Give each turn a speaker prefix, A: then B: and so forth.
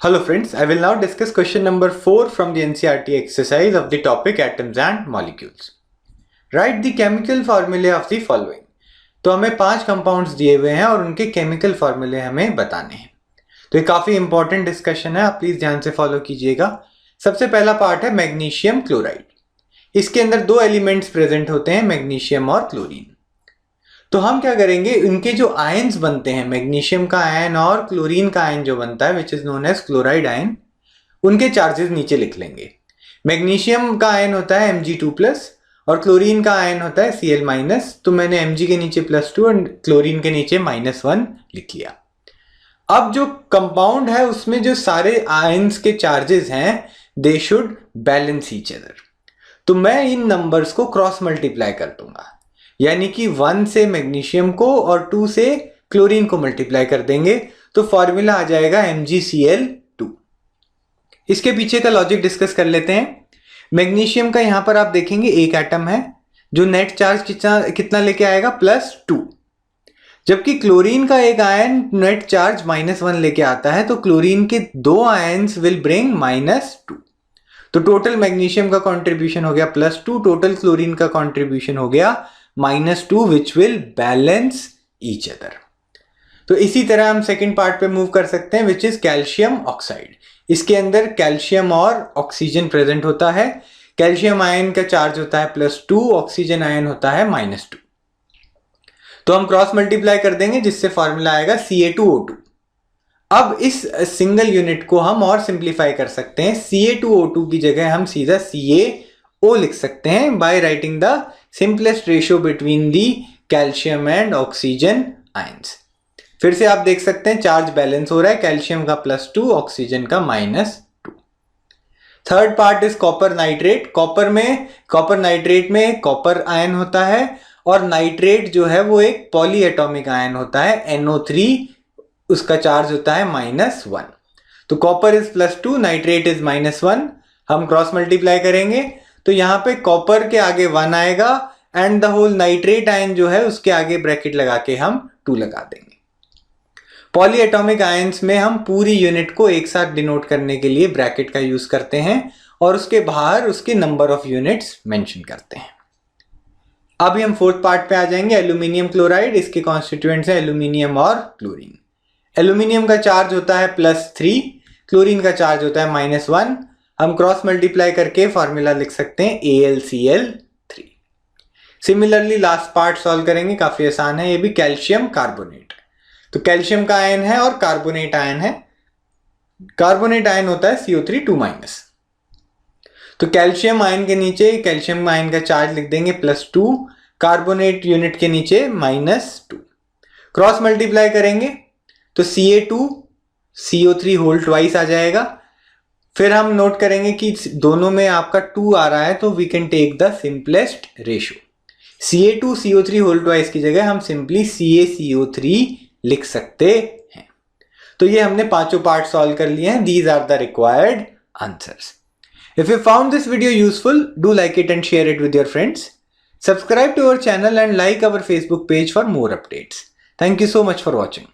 A: Hello friends, I will now discuss question number 4 from the NCERT exercise of the topic atoms and molecules. Write the chemical formula of the following. तो हमें 5 compounds दिए हुए हैं और उनके chemical फॉर्मूले हमें बताने हैं। तो ये काफी इंपॉर्टेंट डिस्कशन है, आप प्लीज ध्यान से फॉलो कीजिएगा। सबसे पहला पार्ट है मैग्नीशियम क्लोराइड। इसके अंदर 2 एलिमेंट्स प्रेजेंट होते हैं, मैग्नीशियम और क्लोरीन। तो हम क्या करेंगे, इनके जो आयन्स बनते हैं, मैग्नीशियम का आयन और क्लोरीन का आयन जो बनता है which is known as chloride ion, उनके चार्जेस नीचे लिख लेंगे। मैग्नीशियम का आयन होता है Mg2+ और क्लोरीन का आयन होता है Cl-। तो मैंने Mg के नीचे +2 और क्लोरीन के नीचे -1 लिख लिया। अब जो कंपाउंड है उसमें जो सारे आयन्स के चार्जेस हैं they should balance each other. तो मैं इन नंबर्स को क्रॉस मल्टीप्लाई कर दूंगा, यानी कि 1 से मैग्नीशियम को और 2 से क्लोरीन को मल्टीप्लाई कर देंगे तो फॉर्मूला आ जाएगा MgCl2। इसके पीछे का लॉजिक डिस्कस कर लेते हैं। मैग्नीशियम का यहां पर आप देखेंगे एक एटम है जो नेट चार्ज कितना लेके आएगा, +2। जबकि क्लोरीन का एक आयन नेट चार्ज -1 लेके आता है, तो क्लोरीन के 2 आयन्स विल ब्रिंग -2। तो टोटल मैग्नीशियम का कंट्रीब्यूशन हो गया +2, टोटल क्लोरीन का कंट्रीब्यूशन हो गया -2 which will balance each other. तो इसी तरह हम सेकेंड पार्ट पे मूव कर सकते हैं विच इज कैल्शियम ऑक्साइड। इसके अंदर कैल्शियम और ऑक्सीजन प्रेजेंट होता है। कैल्शियम आयन का चार्ज होता है +2, ऑक्सीजन आयन होता है -2। तो हम क्रॉस मल्टीप्लाई कर देंगे जिससे फॉर्मूला आएगा Ca2O2। अब इस सिंगल यूनिट को हम और सिंप्लीफाई कर सकते हैं। Ca2O2 की जगह हम सीधा CaO लिख सकते हैं by writing the simplest ratio between the calcium and oxygen ions. फिर से आप देख सकते हैं चार्ज बैलेंस हो रहा है, कैल्शियम का +2, ऑक्सीजन का -2। Third part is copper nitrate. Copper nitrate में कॉपर आयन होता है और नाइट्रेट जो है वो एक पॉली एटॉमिक आयन होता है, NO3, उसका चार्ज होता है -1। तो कॉपर इज +2, नाइट्रेट इज -1। हम क्रॉस मल्टीप्लाई करेंगे तो यहां पे कॉपर के आगे 1 आएगा and the whole nitrate ion जो है उसके आगे ब्रैकेट लगा के हम 2 लगा देंगे। पॉली एटॉमिक आयंस में हम पूरी यूनिट को एक साथ डिनोट करने के लिए ब्रैकेट का यूज करते हैं और उसके बाहर उसके नंबर ऑफ यूनिट्स मेंशन करते हैं। अभी हम फोर्थ पार्ट पे आ जाएंगे, एल्यूमिनियम क्लोराइड। इसके कॉन्स्टिट्यूएंट्स हैं एल्यूमिनियम और क्लोरीन। एल्यूमिनियम का चार्ज होता है +3, क्लोरीन का चार्ज होता है -1। हम क्रॉस मल्टीप्लाई करके फॉर्मूला लिख सकते हैं AlCl3। Similarly last part solve करेंगे, काफी आसान है ये भी। कैल्शियम कार्बोनेट, तो कैल्शियम का आयन है और कार्बोनेट आयन है। कार्बोनेट आयन होता है CO3 2-। तो कैल्शियम आयन के नीचे कैल्शियम आयन का चार्ज लिख देंगे +2, कार्बोनेट यूनिट के नीचे -2। क्रॉस मल्टीप्लाई करेंगे तो Ca2 CO3 होल ट्वाइस आ जाएगा। फिर हम नोट करेंगे कि दोनों में आपका 2 आ रहा है, तो we can take the simplest ratio. Ca2 CO3 whole twice की जगह हम सिंपली CaCO3 लिख सकते हैं। तो ये हमने पांचों पार्ट सॉल्व कर लिए हैं। These are the required answers. If you found this video useful, do like it and share it with your friends. Subscribe to our channel and like our Facebook page for more updates. Thank you so much for watching.